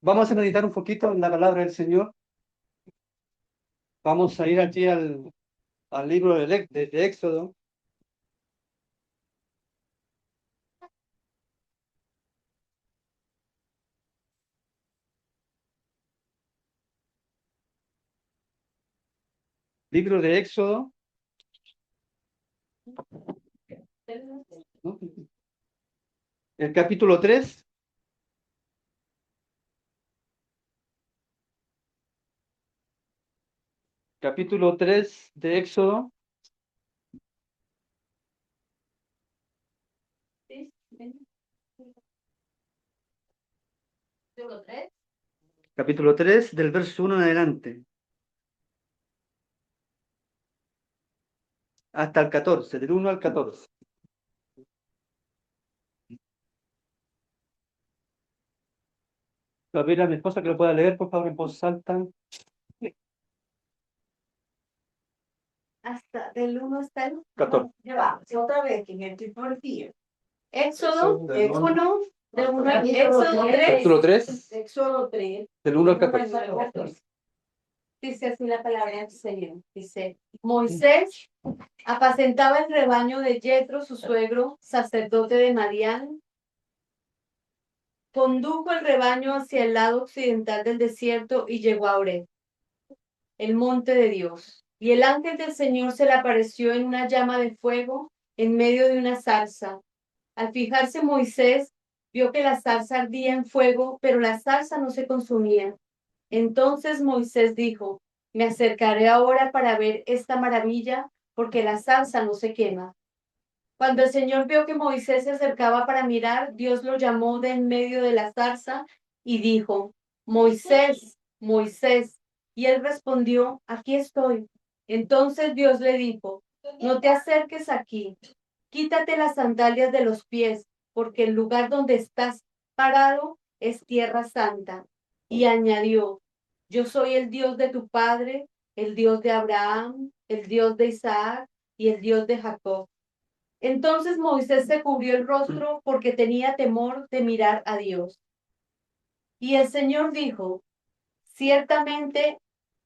Vamos a meditar un poquito en la palabra del Señor. Vamos a ir aquí al libro de Éxodo. Libro de Éxodo, ¿no? El capítulo 3. Capítulo 3 de Éxodo. Capítulo 3 del verso 1 en adelante, hasta el 14, del 1 al 14. A ver a mi esposa que lo pueda leer, por favor, en voz alta. Hasta del 1 hasta el 14. Ya va, otra vez, que me estoy por ti. Éxodo, del 1, de 1 al Éxodo 3. Capítulo 3, Éxodo 3. del 1 al 14. Dice así la palabra del Señor. Dice, Moisés apacentaba el rebaño de Yetro, su suegro, sacerdote de Madián. Condujo el rebaño hacia el lado occidental del desierto y llegó a Oreb, el monte de Dios. Y el ángel del Señor se le apareció en una llama de fuego en medio de una zarza. Al fijarse Moisés, vio que la zarza ardía en fuego, pero la zarza no se consumía. Entonces Moisés dijo, me acercaré ahora para ver esta maravilla, porque la zarza no se quema. Cuando el Señor vio que Moisés se acercaba para mirar, Dios lo llamó de en medio de la zarza y dijo, Moisés, Moisés. Y él respondió, aquí estoy. Entonces Dios le dijo, no te acerques aquí, quítate las sandalias de los pies, porque el lugar donde estás parado es tierra santa. Y añadió, yo soy el Dios de tu padre, el Dios de Abraham, el Dios de Isaac y el Dios de Jacob. Entonces Moisés se cubrió el rostro porque tenía temor de mirar a Dios. Y el Señor dijo, ciertamente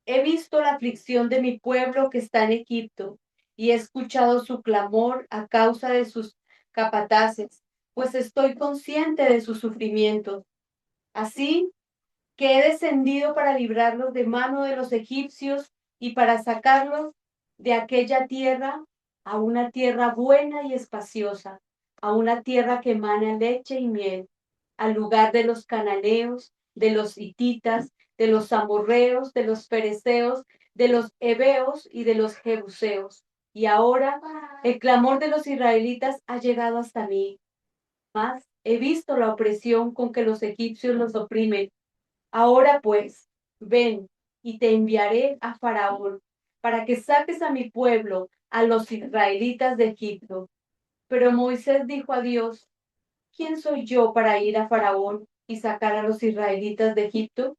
he visto la aflicción de mi pueblo que está en Egipto y he escuchado su clamor a causa de sus capataces, pues estoy consciente de sus sufrimientos. Así que he descendido para librarlos de mano de los egipcios y para sacarlos de aquella tierra a una tierra buena y espaciosa, a una tierra que emana leche y miel, al lugar de los cananeos, de los hititas, de los amorreos, de los fereceos, de los heveos y de los jebuseos. Y ahora el clamor de los israelitas ha llegado hasta mí. Mas he visto la opresión con que los egipcios los oprimen. Ahora pues, ven y te enviaré a Faraón para que saques a mi pueblo, a los israelitas de Egipto. Pero Moisés dijo a Dios, ¿quién soy yo para ir a Faraón y sacar a los israelitas de Egipto?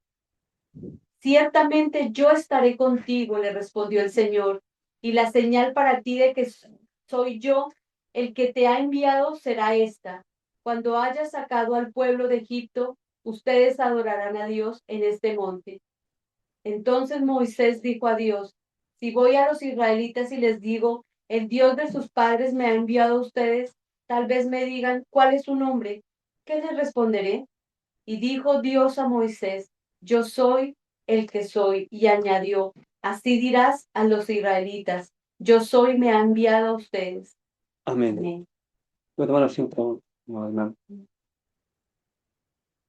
Ciertamente yo estaré contigo, le respondió el Señor, y la señal para ti de que soy yo el que te ha enviado será esta. Cuando hayas sacado al pueblo de Egipto, ustedes adorarán a Dios en este monte. Entonces Moisés dijo a Dios, si voy a los israelitas y les digo, el Dios de sus padres me ha enviado a ustedes, tal vez me digan, ¿cuál es su nombre? ¿Qué les responderé? Y dijo Dios a Moisés, yo soy el que soy. Y añadió, así dirás a los israelitas, yo soy, me ha enviado a ustedes. Amén. Amén. Voy a tomar asiento, hermano.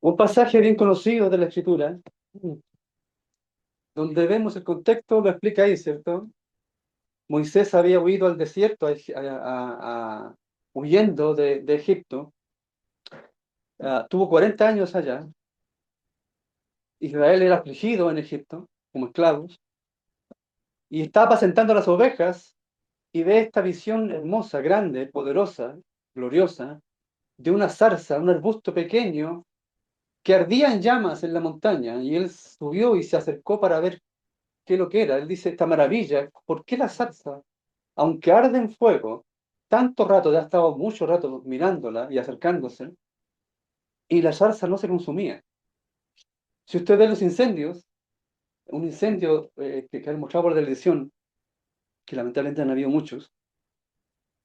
Un pasaje bien conocido de la Escritura, donde vemos el contexto, lo explica ahí, ¿cierto? Moisés había huido al desierto huyendo de Egipto. Tuvo 40 años allá. Israel era afligido en Egipto como esclavos y estaba apacentando las ovejas y ve esta visión hermosa, grande, poderosa, gloriosa, de una zarza, un arbusto pequeño que ardía en llamas en la montaña, y él subió y se acercó para ver qué es lo que era. Él dice, esta maravilla, ¿por qué la zarza, aunque arde en fuego, tanto rato, ya ha estado mucho rato mirándola y acercándose, y la zarza no se consumía? Si usted ve los incendios, un incendio que han mostrado por la televisión, que lamentablemente han habido muchos,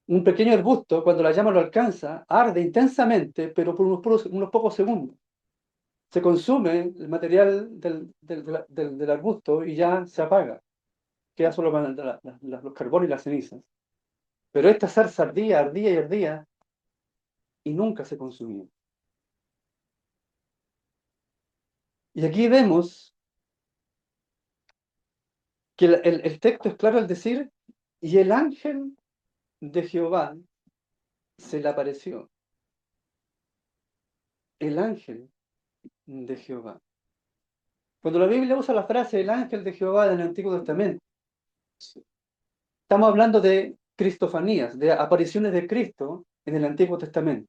un pequeño arbusto, cuando la llama lo alcanza, arde intensamente, pero por unos pocos segundos. Se consume el material del arbusto y ya se apaga. Queda solo los carbones y las cenizas. Pero esta zarza ardía, ardía y ardía y nunca se consumía. Y aquí vemos que el texto es claro al decir, y el ángel de Jehová se le apareció. El ángel de Jehová. Cuando la Biblia usa la frase el ángel de Jehová en el Antiguo Testamento, estamos hablando de cristofanías, de apariciones de Cristo en el Antiguo Testamento.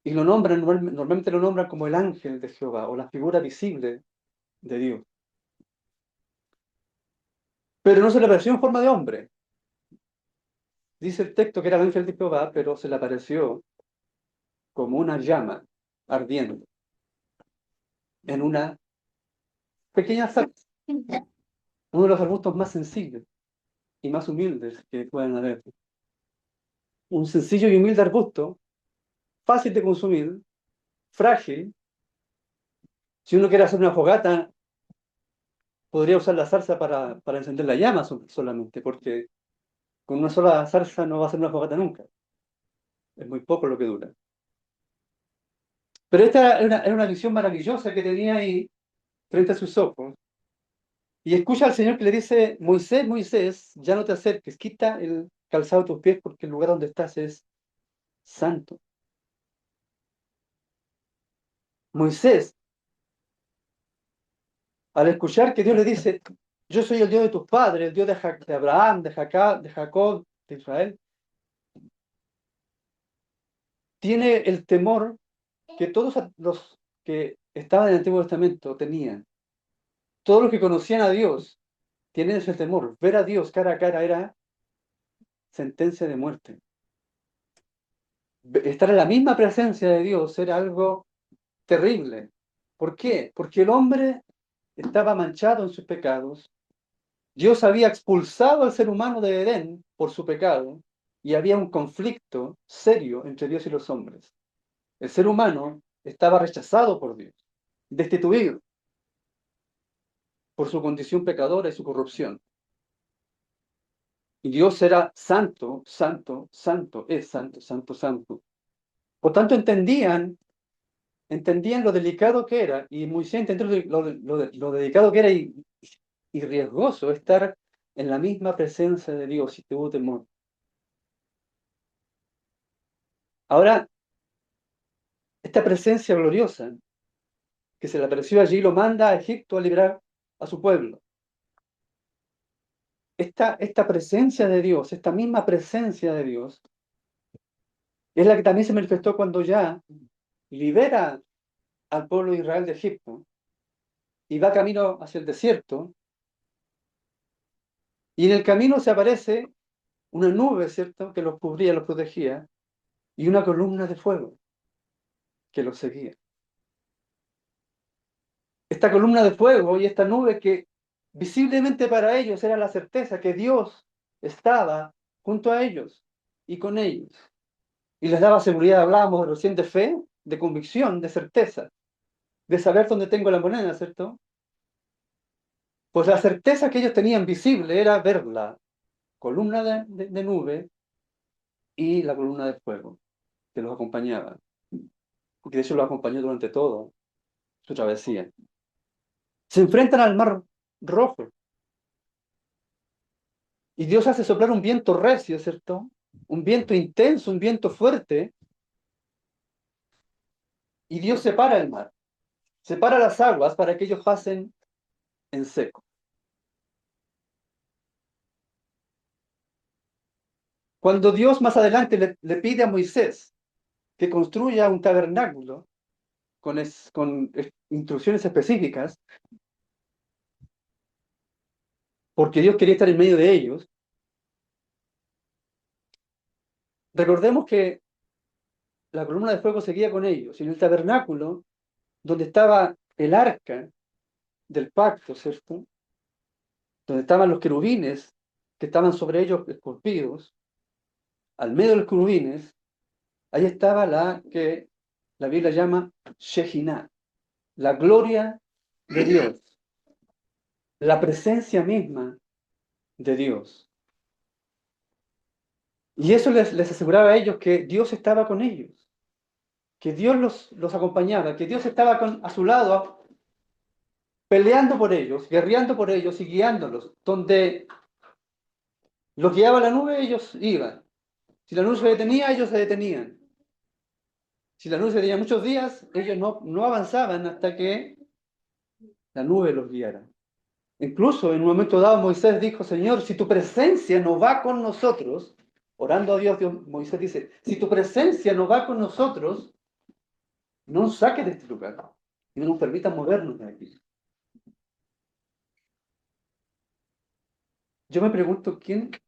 Y lo nombran, normalmente lo nombran como el ángel de Jehová o la figura visible de Dios. Pero no se le apareció en forma de hombre. Dice el texto que era el ángel de Jehová, pero se le apareció como una llama ardiendo en una pequeña zarza, uno de los arbustos más sencillos y más humildes que pueden haber. Un sencillo y humilde arbusto, fácil de consumir, frágil. Si uno quiere hacer una fogata, podría usar la zarza para encender la llama solamente, porque con una sola zarza no va a hacer una fogata nunca. Es muy poco lo que dura. Pero esta era una visión maravillosa que tenía ahí frente a sus ojos. Y escucha al Señor que le dice, Moisés, Moisés, ya no te acerques, quita el calzado de tus pies porque el lugar donde estás es santo. Moisés, al escuchar que Dios le dice, yo soy el Dios de tus padres, el Dios de Abraham, de Jacob, de Israel, tiene el temor que todos los que estaban en el Antiguo Testamento tenían. Todos los que conocían a Dios tienen ese temor. Ver a Dios cara a cara era sentencia de muerte. Estar en la misma presencia de Dios era algo terrible. ¿Por qué? Porque el hombre estaba manchado en sus pecados. Dios había expulsado al ser humano de Edén por su pecado y había un conflicto serio entre Dios y los hombres. El ser humano estaba rechazado por Dios, destituido por su condición pecadora y su corrupción. Y Dios era santo, santo, santo, es santo, santo, santo. Por tanto, entendían lo delicado que era, y Moisés entendió lo delicado que era y riesgoso estar en la misma presencia de Dios y tuvo temor. Ahora, esta presencia gloriosa que se le apareció allí lo manda a Egipto a liberar a su pueblo. Esta presencia de Dios, esta misma presencia de Dios, es la que también se manifestó cuando ya libera al pueblo de Israel de Egipto y va camino hacia el desierto. Y en el camino se aparece una nube, ¿cierto?, que los cubría, los protegía, y una columna de fuego que los seguía. Esta columna de fuego y esta nube que visiblemente para ellos era la certeza que Dios estaba junto a ellos y con ellos. Y les daba seguridad, hablábamos recién de fe, de convicción, de certeza, de saber dónde tengo la moneda, ¿cierto? Pues la certeza que ellos tenían visible era ver la columna de nube y la columna de fuego que los acompañaba, porque de hecho los acompañó durante todo su travesía. Se enfrentan al mar rojo y Dios hace soplar un viento recio, ¿cierto? Un viento intenso, un viento fuerte, y Dios separa el mar, separa las aguas para que ellos pasen en seco. Cuando Dios más adelante le pide a Moisés que construya un tabernáculo con instrucciones específicas, porque Dios quería estar en medio de ellos, recordemos que la columna de fuego seguía con ellos, y en el tabernáculo donde estaba el arca del pacto, ¿cierto? Donde estaban los querubines que estaban sobre ellos esculpidos, al medio de los querubines, ahí estaba la que la Biblia llama Shejinah, la gloria de Dios, la presencia misma de Dios. Y eso les aseguraba a ellos que Dios estaba con ellos, que Dios los acompañaba, que Dios estaba a su lado, peleando por ellos, guerreando por ellos y guiándolos. Donde los guiaba la nube, ellos iban. Si la nube se detenía, ellos se detenían. Si la nube se detenía muchos días, ellos no avanzaban hasta que la nube los guiara. Incluso en un momento dado Moisés dijo: Señor, si tu presencia no va con nosotros, orando a Dios, Moisés dice: si tu presencia no va con nosotros, no nos saques de este lugar y no nos permitas movernos de aquí. Yo me pregunto,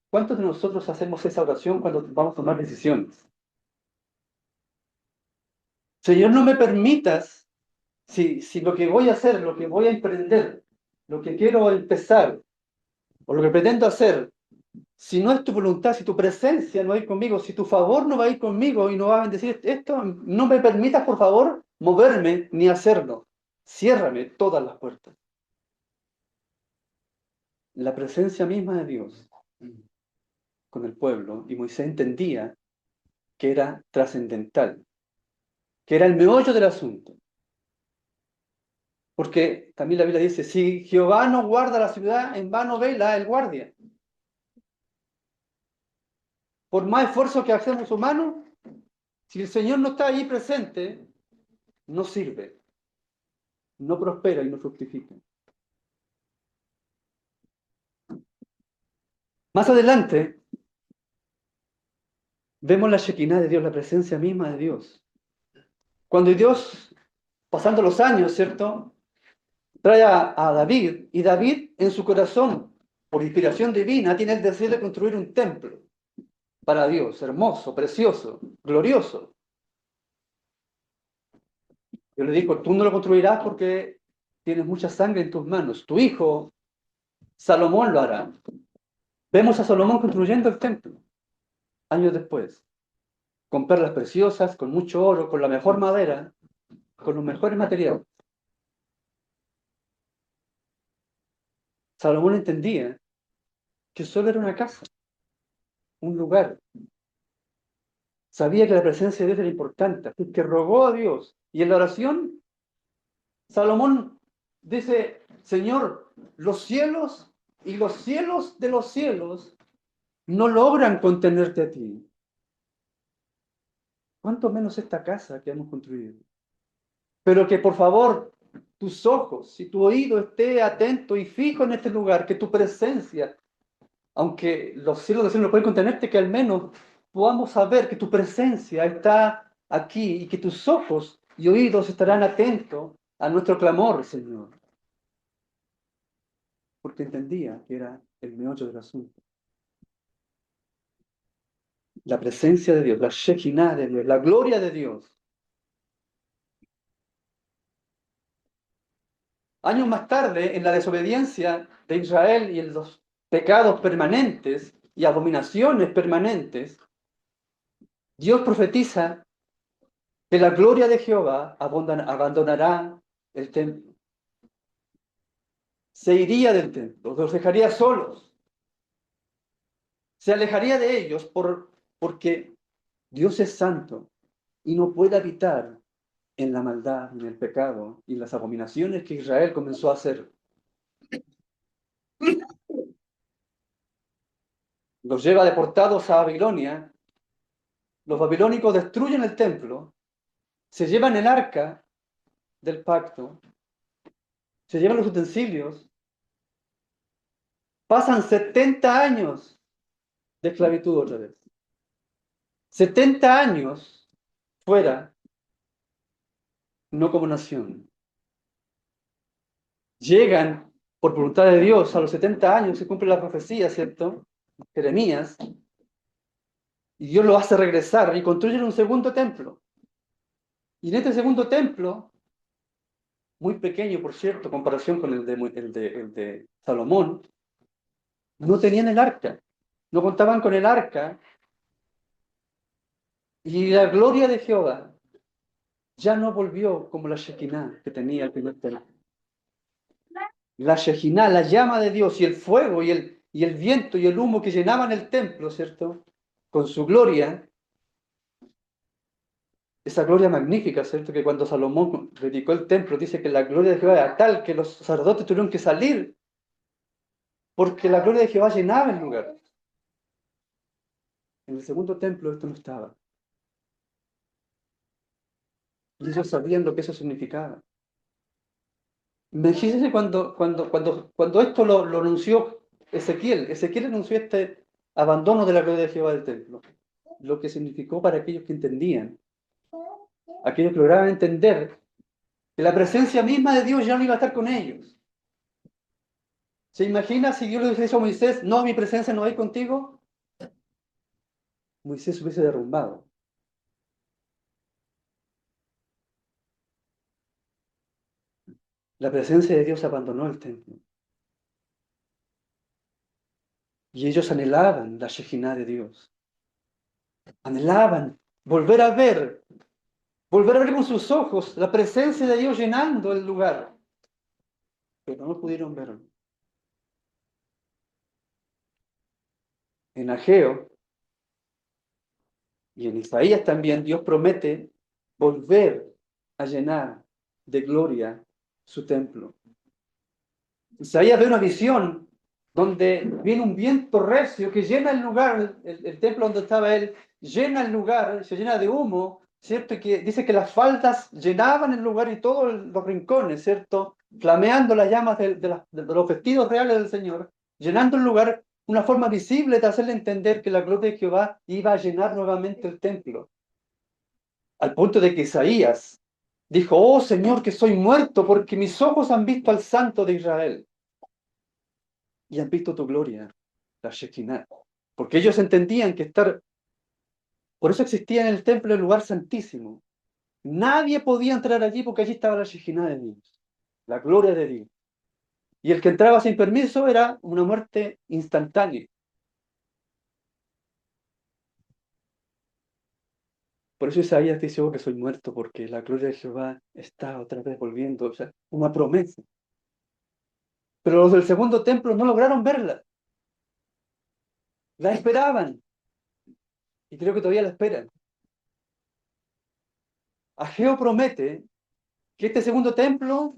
¿cuántos de nosotros hacemos esa oración cuando vamos a tomar decisiones? Señor, no me permitas, si lo que voy a hacer, lo que voy a emprender, lo que quiero empezar, o lo que pretendo hacer, si no es tu voluntad, si tu presencia no va a ir conmigo, si tu favor no va a ir conmigo y no va a bendecir esto, no me permitas, por favor, moverme ni hacerlo. Ciérrame todas las puertas. La presencia misma de Dios con el pueblo, y Moisés entendía que era trascendental, que era el meollo del asunto. Porque también la Biblia dice: si Jehová no guarda la ciudad, en vano vela el guardia. Por más esfuerzo que hacemos humanos, si el Señor no está ahí presente, no sirve, no prospera y no fructifica. Más adelante, vemos la Shekinah de Dios, la presencia misma de Dios. Cuando Dios, pasando los años, ¿cierto?, trae a David, y David en su corazón, por inspiración divina, tiene el deseo de construir un templo para Dios, hermoso, precioso, glorioso. Yo le digo: tú no lo construirás porque tienes mucha sangre en tus manos. Tu hijo, Salomón, lo hará. Vemos a Salomón construyendo el templo, años después, con perlas preciosas, con mucho oro, con la mejor madera, con los mejores materiales. Salomón entendía que solo era una casa, un lugar. Sabía que la presencia de Dios era importante, así que rogó a Dios. Y en la oración, Salomón dice: Señor, los cielos y los cielos de los cielos no logran contenerte a ti. ¿Cuánto menos esta casa que hemos construido? Pero que por favor tus ojos y tu oído esté atento y fijo en este lugar, que tu presencia, aunque los cielos del cielo no pueden contenerte, que al menos podamos saber que tu presencia está aquí y que tus ojos y oídos estarán atentos a nuestro clamor, Señor. Porque entendía que era el meollo del asunto. La presencia de Dios, la Shekinah de Dios, la gloria de Dios. Años más tarde, en la desobediencia de Israel y en los pecados permanentes y abominaciones permanentes, Dios profetiza que la gloria de Jehová abandonará el templo. Se iría del templo, los dejaría solos. Se alejaría de ellos porque Dios es santo y no puede habitar en la maldad, en el pecado y las abominaciones que Israel comenzó a hacer. Los lleva deportados a Babilonia. Los babilónicos destruyen el templo, se llevan el arca del pacto, se llevan los utensilios, pasan 70 años de esclavitud otra vez. 70 años fuera, no como nación. Llegan por voluntad de Dios a los 70 años, se cumple la profecía, ¿cierto? Jeremías, y Dios lo hace regresar y construyen un segundo templo. Y en este segundo templo muy pequeño, por cierto, en comparación con el de Salomón, no tenían el arca, no contaban con el arca, y la gloria de Jehová ya no volvió como la Shekinah que tenía el primer templo. La Shekinah, la llama de Dios y el fuego y el viento y el humo que llenaban el templo, ¿cierto? Con su gloria, esa gloria magnífica, ¿cierto? Que cuando Salomón dedicó el templo, dice que la gloria de Jehová era tal que los sacerdotes tuvieron que salir porque la gloria de Jehová llenaba el lugar. En el segundo templo esto no estaba. Y ellos sabían lo que eso significaba. Imagínense cuando esto lo anunció Ezequiel. Ezequiel anunció este abandono de la gloria de Jehová del templo. Lo que significó para aquellos que entendían, aquellos que lograban entender que la presencia misma de Dios ya no iba a estar con ellos. ¿Se imagina si Dios le hubiese dicho a Moisés, no, mi presencia no va a ir contigo? Moisés se hubiese derrumbado. La presencia de Dios abandonó el templo. Y ellos anhelaban la Shekinah de Dios. Anhelaban volver a ver con sus ojos la presencia de Dios llenando el lugar. Pero no pudieron verlo. En Ageo y en Isaías también Dios promete volver a llenar de gloria su templo. Isaías ve una visión donde viene un viento recio que llena el lugar, el templo donde estaba él, llena el lugar, se llena de humo, ¿cierto? Y que dice que las faldas llenaban el lugar y todos los rincones, ¿cierto? Flameando las llamas de los vestidos reales del Señor, llenando el lugar, una forma visible de hacerle entender que la gloria de Jehová iba a llenar nuevamente el templo. Al punto de que Isaías dijo, oh Señor, que soy muerto porque mis ojos han visto al Santo de Israel y han visto tu gloria, la Shekinah. Porque ellos entendían que por eso existía en el templo el lugar santísimo. Nadie podía entrar allí porque allí estaba la Shekinah de Dios, la gloria de Dios. Y el que entraba sin permiso era una muerte instantánea. Por eso Isaías dice, oh, que soy muerto, porque la gloria de Jehová está otra vez volviendo, o sea, una promesa. Pero los del segundo templo no lograron verla, la esperaban, y creo que todavía la esperan. Ageo promete que este segundo templo,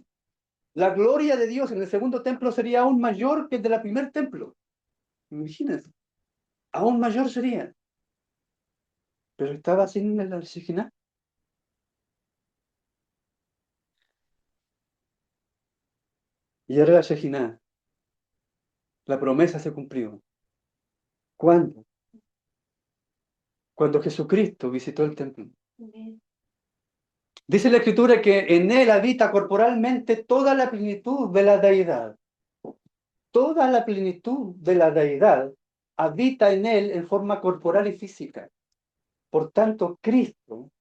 la gloria de Dios en el segundo templo sería aún mayor que el del primer templo. Imagínense, aún mayor sería. Pero estaba sin el original. Y ahora la Shejinah, la promesa se cumplió. ¿Cuándo? Cuando Jesucristo visitó el templo. Dice la Escritura que en él habita corporalmente toda la plenitud de la deidad. Toda la plenitud de la deidad habita en él en forma corporal y física. Por tanto, Cristo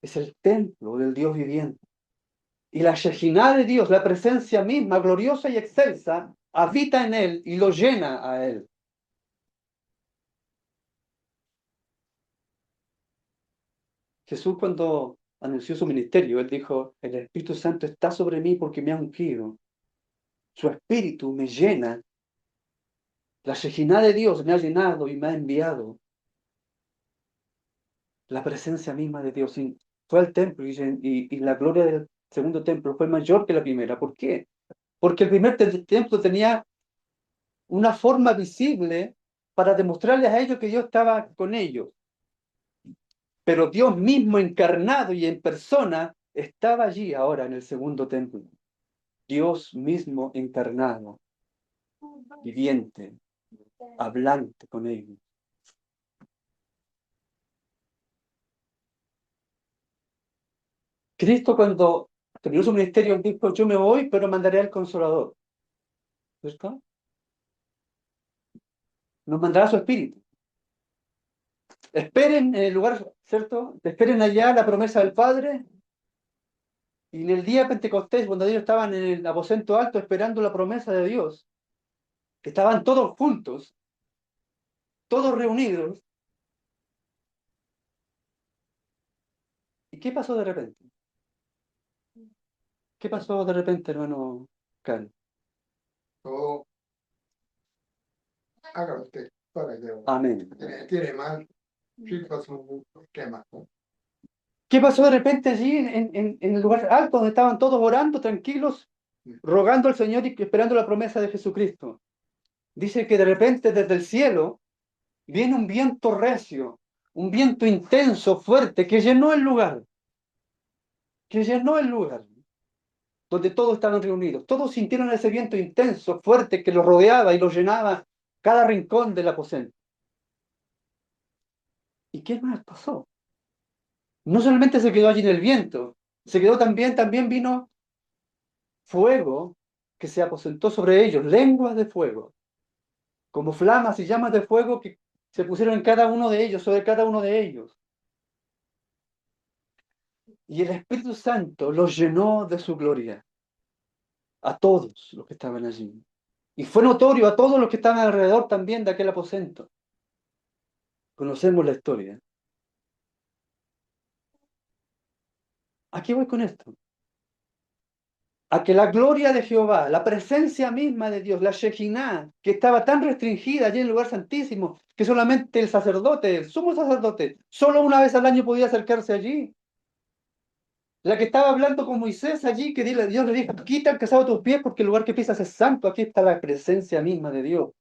es el templo del Dios viviente. Y la Shejinah de Dios, la presencia misma, gloriosa y excelsa, habita en él y lo llena a él. Jesús cuando anunció su ministerio, él dijo, el Espíritu Santo está sobre mí porque me ha ungido. Su Espíritu me llena. La Shejinah de Dios me ha llenado y me ha enviado. La presencia misma de Dios fue al templo y la gloria del segundo templo fue mayor que la primera. ¿Por qué? Porque el primer templo tenía una forma visible para demostrarles a ellos que Dios estaba con ellos. Pero Dios mismo encarnado y en persona estaba allí ahora en el segundo templo. Dios mismo encarnado, viviente, hablante con ellos. Cristo cuando terminó su ministerio dijo, yo me voy, pero mandaré al Consolador. ¿Cierto? Nos mandará su Espíritu. Esperen en el lugar, ¿cierto? Esperen allá la promesa del Padre Y en el día de Pentecostés, cuando ellos estaban en el aposento alto esperando la promesa de Dios, estaban todos juntos, todos reunidos. ¿Y qué pasó de repente? ¿Qué pasó de repente, hermano Can? Todo, haga usted, para que Amén. tiene mal, sí pasó un tema, ¿no? ¿Qué pasó de repente allí en el lugar alto donde estaban todos orando, tranquilos, rogando al Señor y esperando la promesa de Jesucristo? Dice que de repente desde el cielo viene un viento recio, un viento intenso, fuerte, que llenó el lugar, donde todos estaban reunidos. Todos sintieron ese viento intenso, fuerte, que los rodeaba y los llenaba cada rincón del aposento. ¿Y qué más pasó? No solamente se quedó allí en el viento, se quedó también vino fuego que se aposentó sobre ellos, lenguas de fuego, como flamas y llamas de fuego que se pusieron en cada uno de ellos, sobre cada uno de ellos. Y el Espíritu Santo los llenó de su gloria, a todos los que estaban allí. Y fue notorio a todos los que estaban alrededor también de aquel aposento. Conocemos la historia. ¿A qué voy con esto? A que la gloria de Jehová, la presencia misma de Dios, la Shekinah, que estaba tan restringida allí en el lugar santísimo, que solamente el sacerdote, el sumo sacerdote, solo una vez al año podía acercarse allí. La que estaba hablando con Moisés allí, que Dios le dijo, quita el calzado de tus pies porque el lugar que pisas es santo, aquí está la presencia misma de Dios.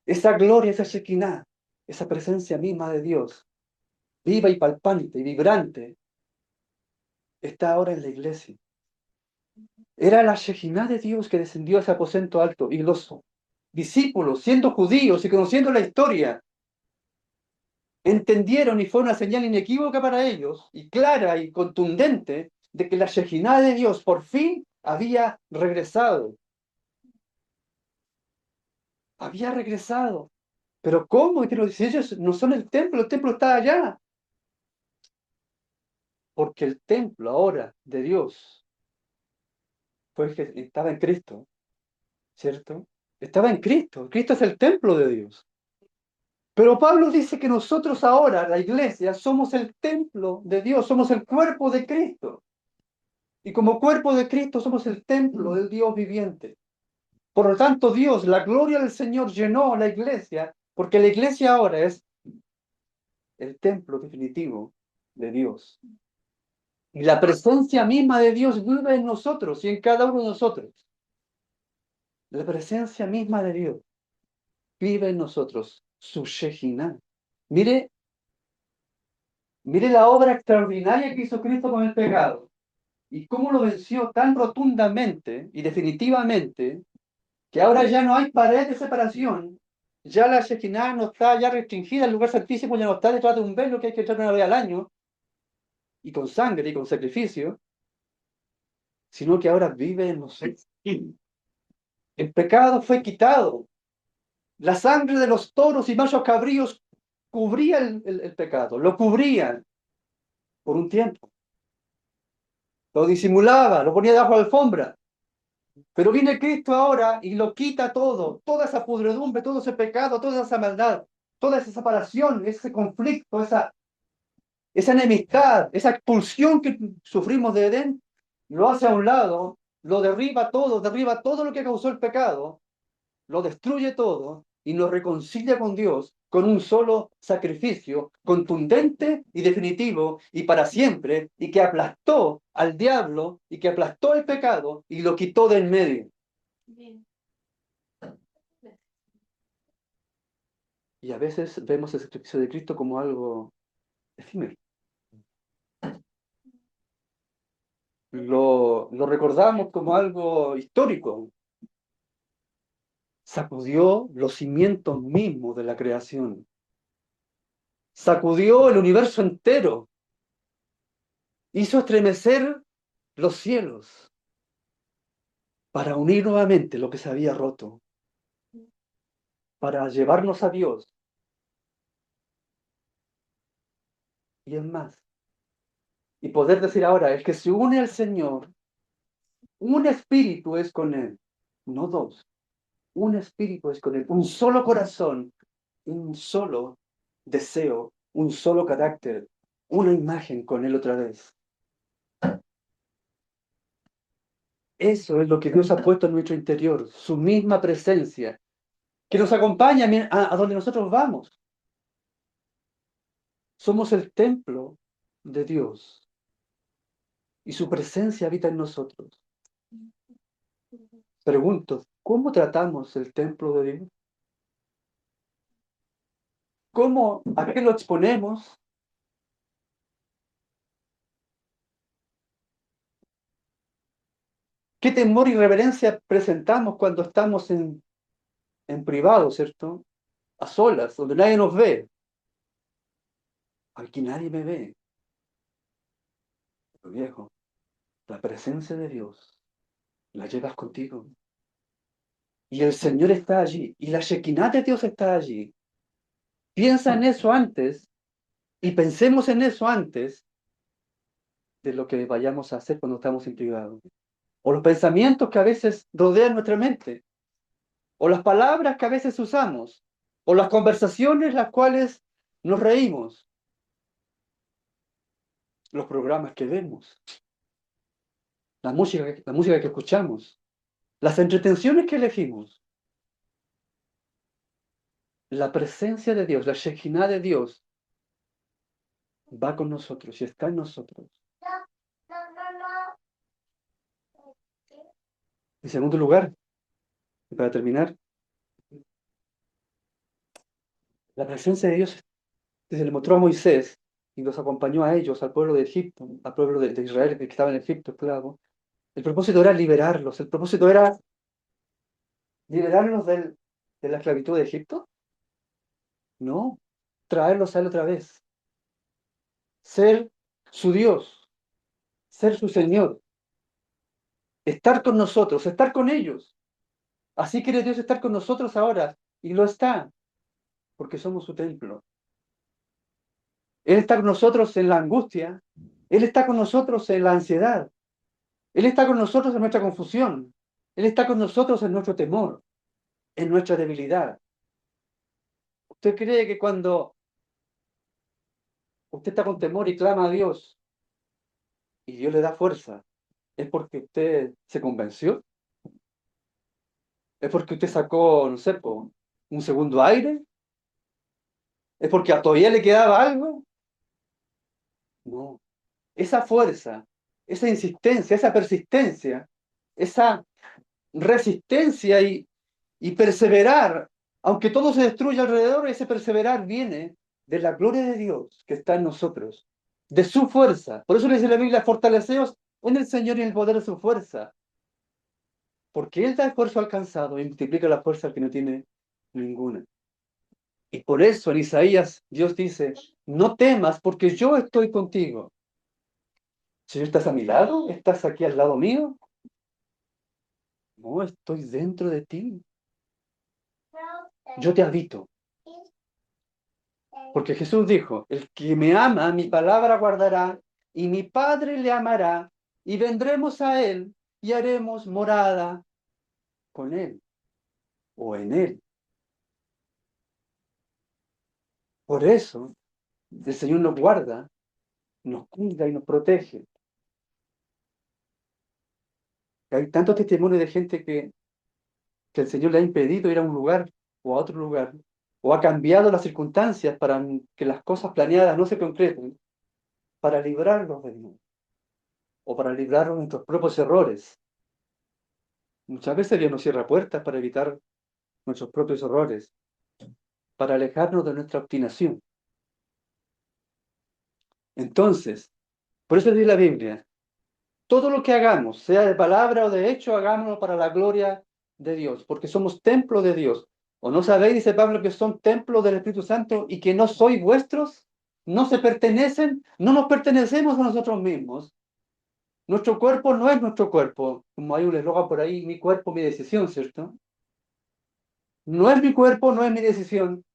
Esa gloria, esa Shekinah, esa presencia misma de Dios, viva y palpante y vibrante, está ahora en la iglesia. Era la Shekinah de Dios que descendió a ese aposento alto y los discípulos, siendo judíos y conociendo la historia, entendieron y fue una señal inequívoca para ellos y clara y contundente de que la Shekinah de Dios por fin había regresado. Había regresado. ¿Pero cómo? Pero si ellos no son el templo está allá. Porque el templo ahora de Dios fue que estaba en Cristo, ¿cierto? Estaba en Cristo. Cristo es el templo de Dios. Pero Pablo dice que nosotros ahora, la iglesia, somos el templo de Dios, somos el cuerpo de Cristo. Y como cuerpo de Cristo somos el templo del Dios viviente. Por lo tanto, Dios, la gloria del Señor llenó la iglesia, porque la iglesia ahora es el templo definitivo de Dios. Y la presencia misma de Dios vive en nosotros y en cada uno de nosotros. La presencia misma de Dios vive en nosotros, su Shekinah. Mire, mire la obra extraordinaria que hizo Cristo con el pecado y cómo lo venció tan rotundamente y definitivamente que ahora ya no hay pared de separación. Ya la Shekinah no está ya restringida, el lugar santísimo ya no está detrás de un velo que hay que entrar una vez al año y con sangre y con sacrificio, sino que ahora vive en nosotros. El pecado fue quitado. La sangre de los toros y machos cabríos cubría el pecado, lo cubrían por un tiempo. Lo disimulaba, lo ponía debajo de la alfombra. Pero viene Cristo ahora y lo quita todo, toda esa pudredumbre, todo ese pecado, toda esa maldad, toda esa separación, ese conflicto, esa enemistad, esa expulsión que sufrimos de Edén, lo hace a un lado, lo derriba todo lo que causó el pecado, lo destruye todo y nos reconcilia con Dios con un solo sacrificio contundente y definitivo y para siempre, y que aplastó al diablo y que aplastó el pecado y lo quitó de en medio. Bien. Y a veces vemos el sacrificio de Cristo como algo efímero. Lo recordamos como algo histórico. Sacudió los cimientos mismos de la creación. Sacudió el universo entero. Hizo estremecer los cielos para unir nuevamente lo que se había roto, para llevarnos a Dios. Y es más, y poder decir ahora, el que se une al Señor, un espíritu es con Él, no dos, un espíritu es con Él, un solo corazón, un solo deseo, un solo carácter, una imagen con Él otra vez. Eso es lo que Dios ha puesto en nuestro interior, su misma presencia, que nos acompaña a donde nosotros vamos. Somos el templo de Dios y su presencia habita en nosotros. Pregunto, ¿cómo tratamos el templo de Dios? ¿Cómo, a qué lo exponemos? ¿Qué temor y reverencia presentamos cuando estamos en privado, ¿cierto? A solas, donde nadie nos ve. Aquí nadie me ve. Pero viejo, la presencia de Dios la llevas contigo. Y el Señor está allí. Y la Shekinah de Dios está allí. Piensa en eso antes y pensemos en eso antes de lo que vayamos a hacer cuando estamos en privado. O los pensamientos que a veces rodean nuestra mente. O las palabras que a veces usamos. O las conversaciones las cuales nos reímos. Los programas que vemos. La música que escuchamos. Las entretenciones que elegimos. La presencia de Dios, la Shekinah de Dios, va con nosotros y está en nosotros. En segundo lugar, y para terminar, la presencia de Dios se le mostró a Moisés y los acompañó a ellos, al pueblo de Egipto, al pueblo de Israel que estaba en Egipto, esclavo. El propósito era liberarlos, el propósito era liberarlos de la esclavitud de Egipto. No, traerlos a él otra vez, ser su Dios, ser su Señor, estar con nosotros, estar con ellos. Así quiere Dios estar con nosotros ahora, y lo está, porque somos su templo. Él está con nosotros en la angustia, Él está con nosotros en la ansiedad, Él está con nosotros en nuestra confusión, Él está con nosotros en nuestro temor, en nuestra debilidad. ¿Usted cree que cuando usted está con temor y clama a Dios y Dios le da fuerza, es porque usted se convenció? ¿Es porque usted sacó, no sé, un segundo aire? ¿Es porque todavía le quedaba algo? No. Esa fuerza, esa insistencia, esa persistencia, esa resistencia y perseverar, aunque todo se destruya alrededor, ese perseverar viene de la gloria de Dios que está en nosotros, de su fuerza. Por eso le dice la Biblia, fortaleceos en el Señor y en el poder de su fuerza, porque Él da esfuerzo alcanzado y multiplica la fuerza al que no tiene ninguna. Y por eso en Isaías Dios dice, no temas porque yo estoy contigo. Señor, ¿estás a mi lado? ¿Estás aquí al lado mío? No, estoy dentro de ti. Yo te habito. Porque Jesús dijo, el que me ama, mi palabra guardará, y mi Padre le amará, y vendremos a él y haremos morada con él o en él. Por eso el Señor nos guarda, nos cuida y nos protege. Hay tantos testimonios de gente que el Señor le ha impedido ir a un lugar o a otro lugar, o ha cambiado las circunstancias para que las cosas planeadas no se concreten, para librarlos de Dios, o para librarlos de nuestros propios errores. Muchas veces Dios nos cierra puertas para evitar nuestros propios errores, para alejarnos de nuestra obstinación. Entonces, por eso dice la Biblia, todo lo que hagamos, sea de palabra o de hecho, hagámoslo para la gloria de Dios, porque somos templo de Dios. ¿O no sabéis, dice Pablo, que son templos del Espíritu Santo y que no sois vuestros? ¿No se pertenecen? No nos pertenecemos a nosotros mismos. Nuestro cuerpo no es nuestro cuerpo, como hay un eslogan por ahí, mi cuerpo, mi decisión, ¿cierto? No es mi cuerpo, no es mi decisión.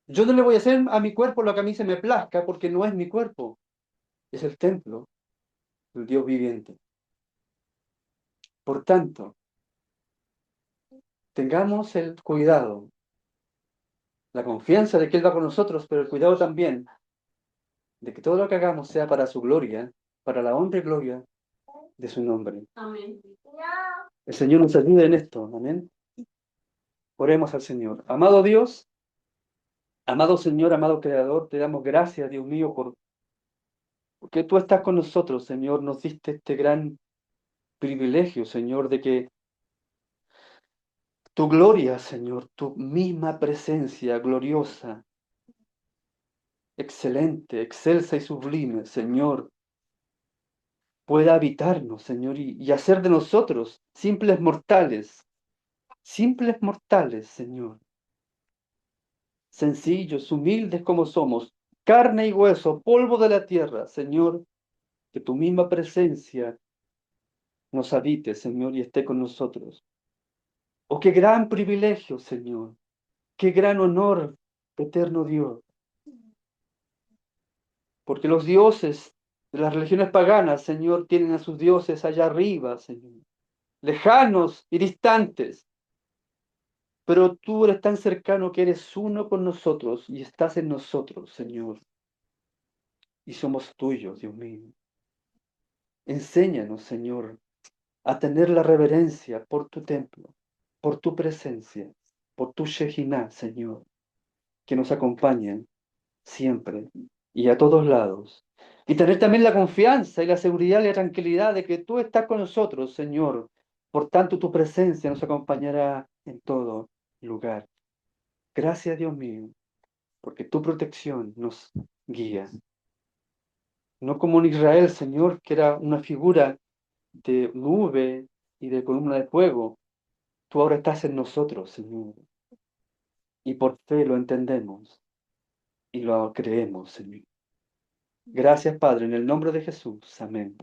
Yo no le voy a hacer a mi cuerpo lo que a mí se me plazca, porque no es mi cuerpo. es el templo del Dios viviente. Por tanto, tengamos el cuidado, la confianza de que Él va con nosotros, pero el cuidado también de que todo lo que hagamos sea para su gloria, para la honra y gloria de su nombre. Amén. El Señor nos ayude en esto. Amén. Oremos al Señor. Amado Dios, amado Señor, amado Creador, te damos gracias, Dios mío, porque tú estás con nosotros, Señor. Nos diste este gran privilegio, Señor, de que tu gloria, Señor, tu misma presencia gloriosa, excelente, excelsa y sublime, Señor, pueda habitarnos, Señor, y hacer de nosotros simples mortales, Señor, sencillos, humildes como somos, carne y hueso, polvo de la tierra, Señor, que tu misma presencia nos habite, Señor, y esté con nosotros. Oh, qué gran privilegio, Señor, qué gran honor, eterno Dios, porque los dioses de las religiones paganas, Señor, tienen a sus dioses allá arriba, Señor, lejanos y distantes. Pero tú eres tan cercano que eres uno con nosotros y estás en nosotros, Señor. Y somos tuyos, Dios mío. Enséñanos, Señor, a tener la reverencia por tu templo, por tu presencia, por tu Shekinah, Señor, que nos acompaña siempre y a todos lados. Y tener también la confianza y la seguridad y la tranquilidad de que tú estás con nosotros, Señor. Por tanto, tu presencia nos acompañará en todo lugar. Gracias, Dios mío, porque tu protección nos guía. No como en Israel, Señor, que era una figura de nube y de columna de fuego. Tú ahora estás en nosotros, Señor. Y por fe lo entendemos y lo creemos, Señor. Gracias, Padre, en el nombre de Jesús. Amén.